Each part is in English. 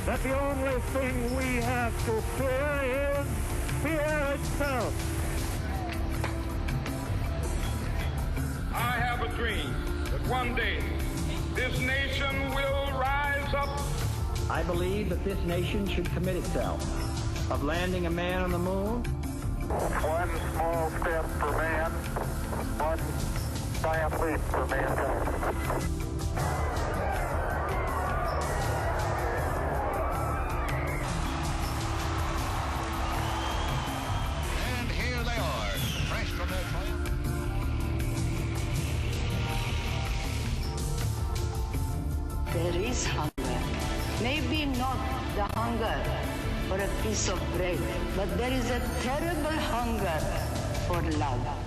that the only thing we have to fear is fear itself. I have a dream that one day this nation will rise up. I believe that this nation should commit itself of landing a man on the moon. One small step for man, one giant leap for mankind. And here they are, fresh from their triumph. There is hunger. Maybe not the hunger for a piece of bread, but there is a terrible hunger for love.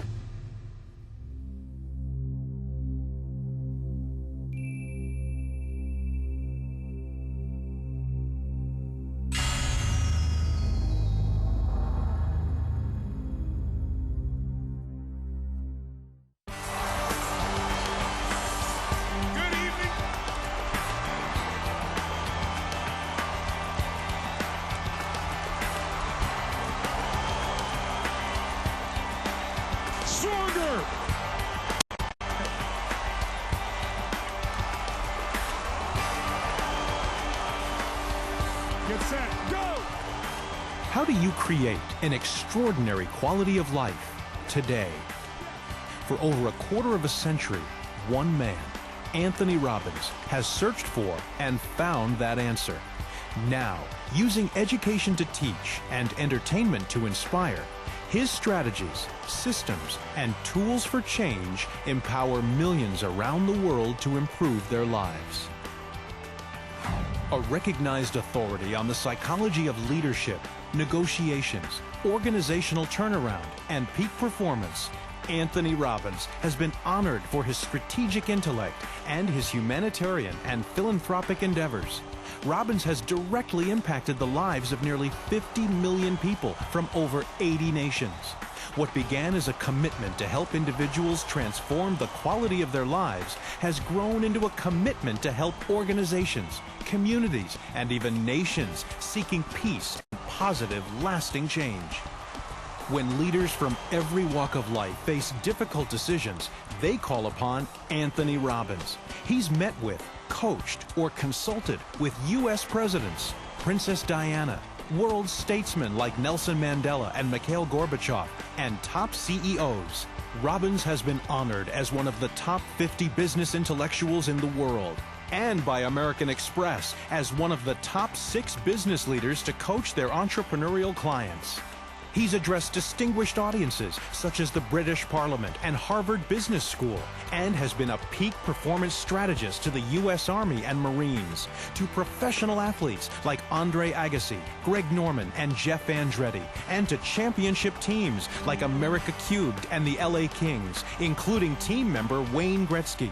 Get set, go! How do you create an extraordinary quality of life today? For over a quarter of a century, one man, Anthony Robbins, has searched for and found that answer. Now, using education to teach and entertainment to inspire, his strategies, systems, and tools for change empower millions around the world to improve their lives. A recognized authority on the psychology of leadership, negotiations, organizational turnaround, and peak performance, Anthony Robbins has been honored for his strategic intellect and his humanitarian and philanthropic endeavors. Robbins has directly impacted the lives of nearly 50 million people from over 80 nations. What began as a commitment to help individuals transform the quality of their lives has grown into a commitment to help organizations, communities, and even nations seeking peace and positive, lasting change. When leaders from every walk of life face difficult decisions, they call upon Anthony Robbins. He's met with, coached, or consulted with U.S. presidents, Princess Diana, world statesmen like Nelson Mandela and Mikhail Gorbachev, and top CEOs. Robbins has been honored as one of the top 50 business intellectuals in the world, and by American Express as one of the top 6 business leaders to coach their entrepreneurial clients. He's addressed distinguished audiences such as the British Parliament and Harvard Business School, and has been a peak performance strategist to the U.S. Army and Marines, to professional athletes like Andre Agassi, Greg Norman, and Jeff Andretti, and to championship teams like America Cubed and the LA Kings, including team member Wayne Gretzky.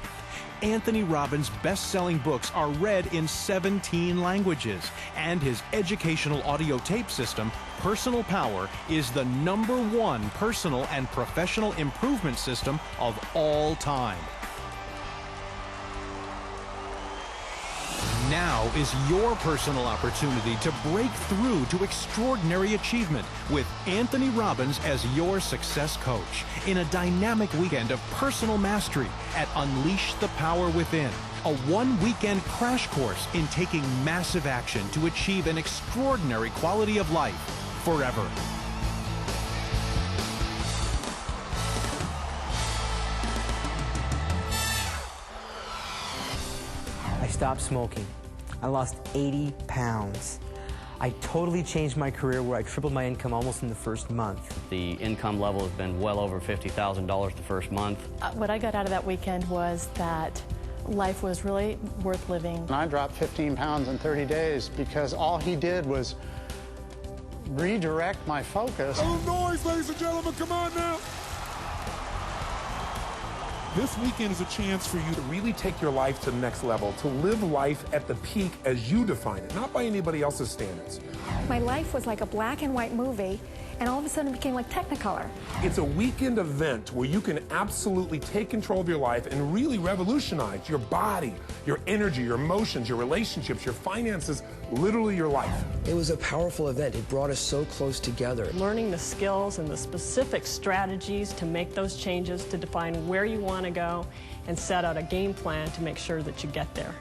Anthony Robbins' best-selling books are read in 17 languages, and his educational audio tape system, Personal Power, is the #1 personal and professional improvement system of all time. Now is your personal opportunity to break through to extraordinary achievement with Anthony Robbins as your success coach in a dynamic weekend of personal mastery at Unleash the Power Within, a one-weekend crash course in taking massive action to achieve an extraordinary quality of life forever. I stopped smoking. I lost 80 pounds. I totally changed my career where I tripled my income almost in the first month. The income level has been well over $50,000 the first month. What I got out of that weekend was that life was really worth living. I dropped 15 pounds in 30 days because all he did was redirect my focus. Oh, noise, ladies and gentlemen, come on now. This weekend is a chance for you to really take your life to the next level, to live life at the peak as you define it, not by anybody else's standards. My life was like a black and white movie, and all of a sudden it became like Technicolor. It's a weekend event where you can absolutely take control of your life and really revolutionize your body, your energy, your emotions, your relationships, your finances, literally your life. It was a powerful event. It brought us so close together. Learning the skills and the specific strategies to make those changes, to define where you want to go, and set out a game plan to make sure that you get there.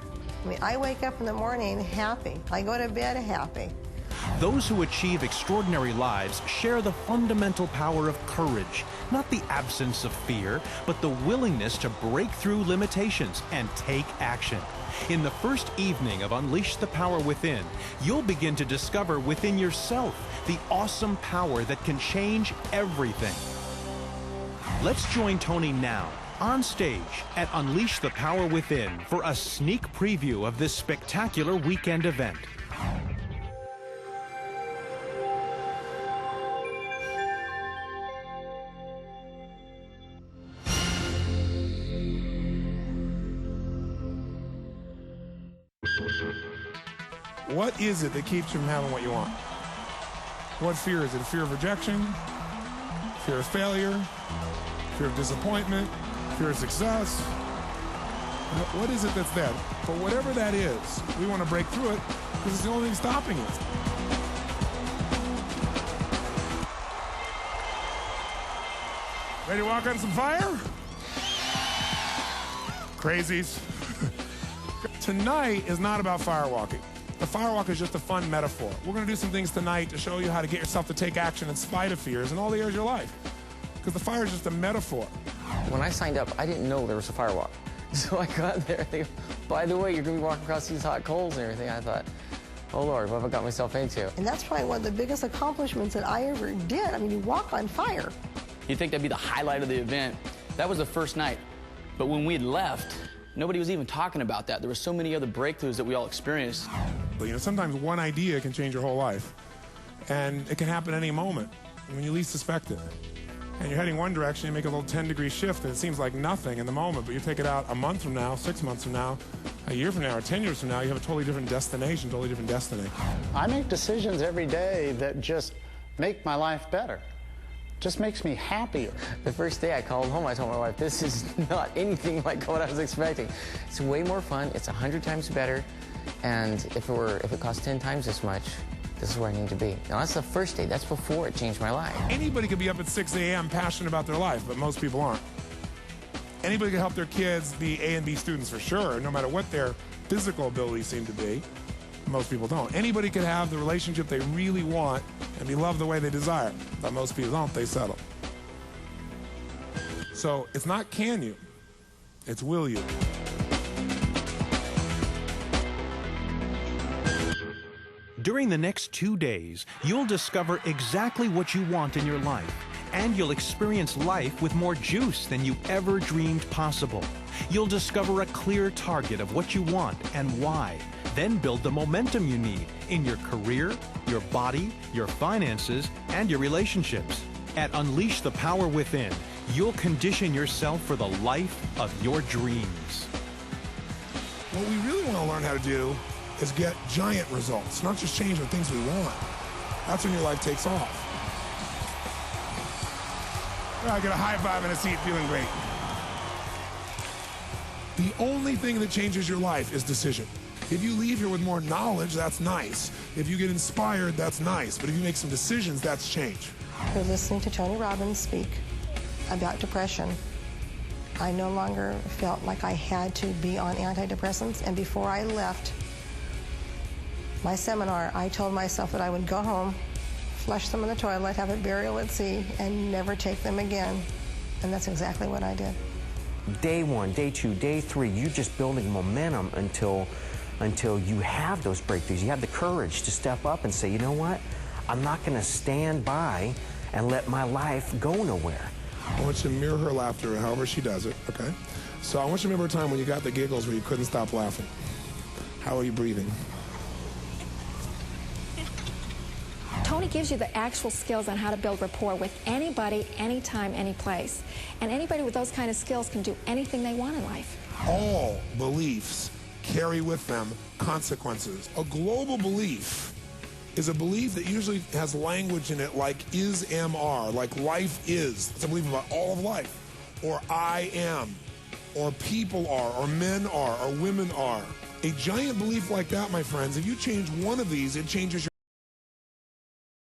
I mean, I wake up in the morning happy. I go to bed happy. Those who achieve extraordinary lives share the fundamental power of courage, not the absence of fear, but the willingness to break through limitations and take action. In the first evening of Unleash the Power Within, you'll begin to discover within yourself the awesome power that can change everything. Let's join Tony now on stage at Unleash the Power Within for a sneak preview of this spectacular weekend event. What is it that keeps you from having what you want? What fear is it? Fear of rejection? Fear of failure? Fear of disappointment? Fear of success? What is it that's there? But whatever that is, we want to break through it because it's the only thing stopping us. Ready to walk on some fire? Crazies. Tonight is not about firewalking. The firewalk is just a fun metaphor. We're going to do some things tonight to show you how to get yourself to take action in spite of fears in all the areas of your life. Because the fire is just a metaphor. When I signed up, I didn't know there was a firewalk. So I got there, they go, by the way, you're going to be walking across these hot coals and everything. I thought, oh Lord, what have I got myself into? And that's probably one of the biggest accomplishments that I ever did. I mean, you walk on fire. You'd think that'd be the highlight of the event. That was the first night. But when we had left, nobody was even talking about that. There were so many other breakthroughs that we all experienced. But you know, sometimes one idea can change your whole life. And it can happen any moment when you least suspect it. And you're heading one direction, you make a little 10-degree shift, and it seems like nothing in the moment, but you take it out a month from now, 6 months from now, a year from now, or 10 years from now, you have a totally different destination, totally different destiny. I make decisions every day that just make my life better. Just makes me happier. The first day I called home, I told my wife, this is not anything like what I was expecting. It's way more fun, it's 100 times better, and if it cost 10 times as much, this is where I need to be. Now, that's the first day. That's before it changed my life. Anybody could be up at 6 a.m. passionate about their life, but most people aren't. Anybody could help their kids be A and B students for sure, no matter what their physical abilities seem to be. Most people don't. Anybody could have the relationship they really want and be loved the way they desire, but most people don't. They settle. So it's not can you, it's will you. During the next 2 days, you'll discover exactly what you want in your life, and you'll experience life with more juice than you ever dreamed possible. You'll discover a clear target of what you want and why, then build the momentum you need in your career, your body, your finances, and your relationships. At Unleash the Power Within, you'll condition yourself for the life of your dreams. What we really want to learn how to do is get giant results, not just change the things we want. That's when your life takes off. I get a high five in a seat, feeling great. The only thing that changes your life is decision. If you leave here with more knowledge, that's nice. If you get inspired, that's nice. But if you make some decisions, that's change. You're listening to Tony Robbins speak about depression. I no longer felt like I had to be on antidepressants, and before I left my seminar, I told myself that I would go home, flush them in the toilet, have a burial at sea, and never take them again. And that's exactly what I did. Day 1, day 2, day 3, you're just building momentum until you have those breakthroughs. You have the courage to step up and say, you know what? I'm not going to stand by and let my life go nowhere. I want you to mirror her laughter however she does it, okay? So I want you to remember a time when you got the giggles where you couldn't stop laughing. How are you breathing? Tony gives you the actual skills on how to build rapport with anybody, anytime, any place. And anybody with those kind of skills can do anything they want in life. All beliefs carry with them consequences. A global belief is a belief that usually has language in it like is, am, are, like life is. It's a belief about all of life. Or I am, or people are, or men are, or women are. A giant belief like that, my friends, if you change one of these, it changes your